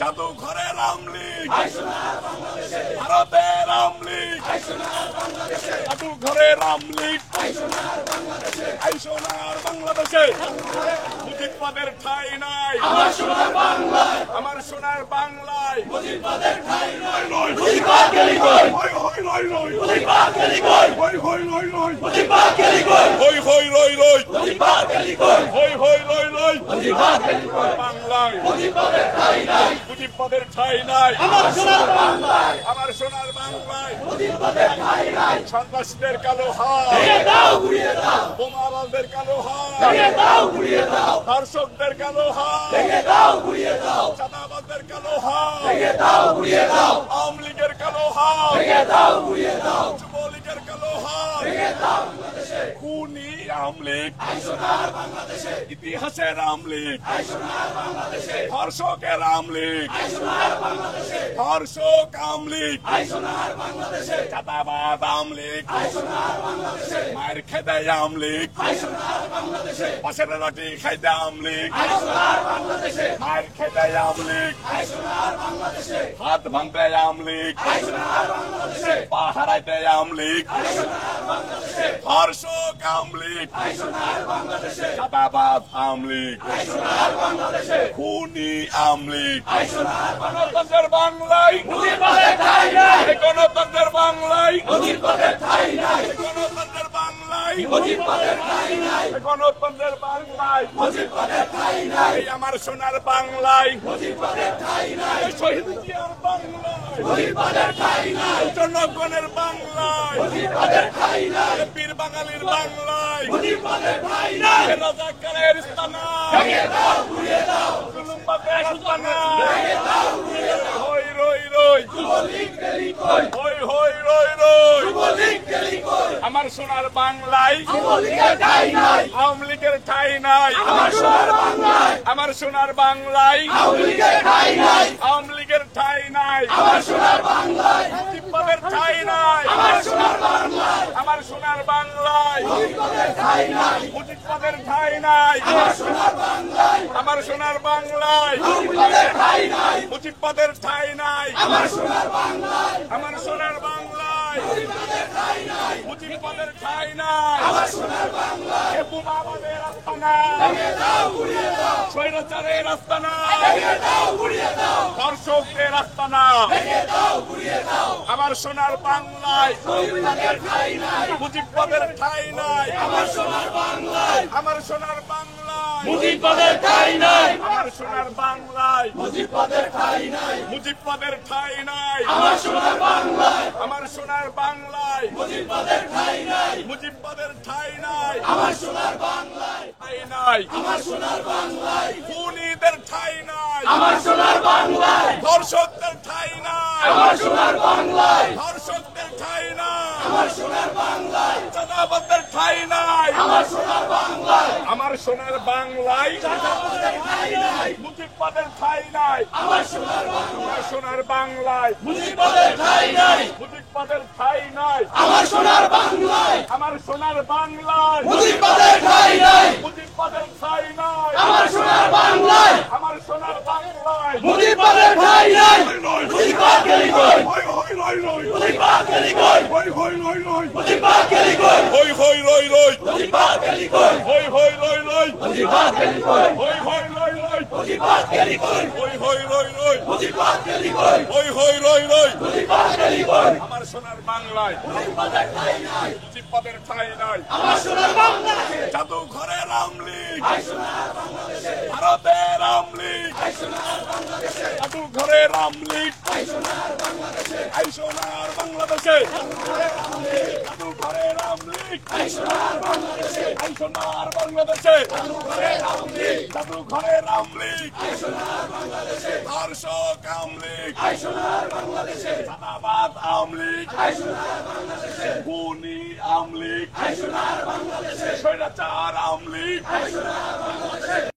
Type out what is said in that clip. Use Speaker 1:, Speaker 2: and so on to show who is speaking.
Speaker 1: জাদুঘরের আমলিগ, ভারতের আমলিগ, জাদুঘরের আমলিগ, আইসোনার বাংলাদেশে মুজিববাদের ঠাই নাই। আমার সোনার বাংলায়, আমার সোনার বাংলায় মুজিববাদের ঠাই নাই। মুজিববাদ গেলি কই, হই হই লই লই, মুজিববাদ গেলি কই, হই হই লই লই, মুজিববাদ গেলি কই, হই হই লই লই, মুজিববাদ গেলি কই, হই হই লই লই, মুজিববাদ গেলি কই। বাংলায় মুজিববাদের ঠাই নাই, মুজিববাদের ঠাই নাই। আমার সোনার বাংলায়, আমার সোনার বাংলায় মুজিববাদের ঠাই নাই। সন্ত্রাসীদের কালো হাত ভেঙে দাও, গুড়িয়ে দাও, বোমাবাজদের কালো হাত ভেঙে দাও, গুড়িয়ে দাও, ধর্ষকদের কালো হাত ভেঙে দাও, গুড়িয়ে দাও, চাঁদাবাজদের কালো হাত ভেঙে দাও, গুড়িয়ে দাও, আওয়ামী লীগের কালো হাত ভেঙে দাও, গুড়িয়ে দাও, যুবলীগের কালো হাত ভেঙে দাও। খুনি আওয়ামী লীগ, আইসোনার বাংলাদেশে ইতিহাসের আওয়ামী লীগ, আইসোনার বাংলাদেশে ধর্ষকের আওয়ামী লীগ, আইসোনার বাংলাদেশে ধর্ষক আওয়ামী লীগ, আইসোনার বাংলাদেশে চাঁদাবাজ আওয়ামী লীগ, আইসোনার বাংলাদেশে মায়ের খেদে আওয়ামী লীগ, আইসোনার বাংলাদেশে পাশের রুটি খাইতে আওয়ামী লীগ, আইসোনার বাংলাদেশে মায়ের খেদে আওয়ামী লীগ, আইসোনার বাংলাদেশে হাত ভাঙতে আওয়ামী লীগ, আইসোনার বাংলাদেশে পা হারাইতে আওয়ামী লীগ, আইসোনার বাংলাদেশে ধর্ষক আওয়ামী লীগ, আইসোনার বাংলাদেশে চাঁদাবাজ আওয়ামী লীগ, আইসোনার বাংলাদেশে খুনি আওয়ামী লীগ, আইসোনার গণতন্ত্রের বাংলায় মুজিববাদের ঠাই নাই। গণতন্ত্রের বাংলায় মুজিববাদের ঠাই নাই। গণতন্ত্রের বাংলায় মুজিববাদের ঠাই নাই। গণতন্ত্রের বাংলায় মুজিববাদের ঠাই নাই। আমার সোনার বাংলায় মুজিববাদের ঠাই নাই। শহীদ জিয়ার বাংলায় মুজিববাদের ঠাই নাই। জনগণের বাংলায় মুজিববাদের ঠাই নাই। বীর বাঙালির বাংলায় মুজিববাদের ঠাই নাই। রাজাকারের স্থানা ভেঙে দাও, গুড়িয়ে দাও, জুলুমবাদের স্থানা ভেঙে দাও, গুড়িয়ে দাও। হই রই রই, যুবলীগ গেলি কই, হই হই রই রই, যুবলীগ গেলি কই। আমার সোনার বাংলায় যুবলীগের ঠাই নাই, আওয়ামী লীগের ঠাই নাই। আমার সোনার বাংলায়, আমার সোনার বাংলায় আওয়ামী লীগের ঠাই নাই, আওয়ামী লীগের ঠাই নাই। আমার সোনার বাংলায় মুজিববাদের ঠাই নাই। আমার সোনার বাংলায়, আমার সোনার বাংলায় মুজিববাদের ঠাই নাই, মুজিববাদের ঠাই নাই। আমার সোনার বাংলায়, আমার সোনার বাংলায় মুজিববাদের ঠাই নাই, মুজিববাদের ঠাই নাই। আমার সোনার বাংলায়, আমার সোনার বাংলায় মুজিববাদের ঠাই নাই, মুজিববাদের ঠাই নাই। আমার সোনার বাংলায় বোমাবাদের আস্তানা ভেঙে দাও, গুড়িয়ে দাও, স্বৈরাচারের আস্তানা ভেঙে দাও, গুড়িয়ে দাও, ধর্ষকদের আস্তানা ভেঙে দাও, গুড়িয়ে দাও। আমার সোনার বাংলায় মুজিববাদের ঠাই নাই, মুজিববাদের ঠাই নাই। আমার সোনার বাংলায়, আমার সোনার বাংলায় মুজিববাদের ঠাই নাই। আমার সোনার বাংলায় মুজিববাদের ঠাই নাই, মুজিববাদের ঠাই নাই। আমার সোনার বাংলায়, আমার সোনার বাংলায় মুজিববাদের ঠাই নাই, মুজিববাদের ঠাই নাই। আমার সোনার বাংলায় ঠাই নাই, আমার সোনার বাংলায় খুনিদের ঠাই নাই। আমার সোনার বাংলায় ধর্ষকদের ঠাই নাই। আমার সোনার বাংলায় ধর্ষকদের ঠাই নাই। আমার সোনার বাংলায় চাঁদাবাজদের ঠাই নাই। আমার সোনার বাংলায়, আমার সোনার বাংলায় চাঁদাবাজদের ঠাই নাই, মুজিববাদের ঠাই নাই। আমার সোনার বাংলায়, সোনার বাংলায় মুজিববাদের ঠাই নাই, মুজিববাদের ঠাই নাই। আমার সোনার বাংলায়, আমার সোনার বাংলায় মুজিববাদের ঠাই নাই, মুজিববাদের ঠাই নাই। আমার সোনার বাংলায়, আমার সোনার বাংলায় মুজিববাদের ঠাই নাই। মুজিববাদ গেলি কই, হই হই লই লই, মুজিববাদ গেলি কই, হই হই লই লই, মুজিববাদ গেলি কই, হই হই লই লই, মুজিববাদ গেলি কই, হই হই লই লই, মুজিববাদ গেলি কই, হই হই লই লই, মুজিববাদ গেলি কই, হই হই লই লই, মুজিববাদ গেলি কই, হই হই লই লই, মুজিববাদ গেলি কই। আমার সোনার বাংলায় মুজিববাদের ঠাই নাই, মুজিববাদের ঠাই নাই। আমার সোনার বাংলায় জাদুঘরের আওয়ামী লীগ, আইসোনার বাংলাদেশে ভারতের আওয়ামী লীগ, আইসোনার বাংলাদেশে জাদুঘরের আওয়ামী লীগ, আইসোনার বাংলাদেশে আইসোনার বাংলাদেশে জাদুঘরের আওয়ামী লীগ, আইসোনার বাংলাদেশে আইসোনার বাংলাদেশে জাদুঘরের আওয়ামী লীগ, জাদুঘরের আওয়ামী লীগ, আইসোনার বাংলাদেশে ধর্ষক আওয়ামী লীগ, আইসোনার বাংলাদেশে চাঁদাবাজ আওয়ামী লীগ, আইসোনার বাংলাদেশে খুনি আওয়ামী লীগ, আইসোনার বাংলাদেশে স্বৈরাচার আওয়ামী লীগ, আইসোনার বাংলাদেশে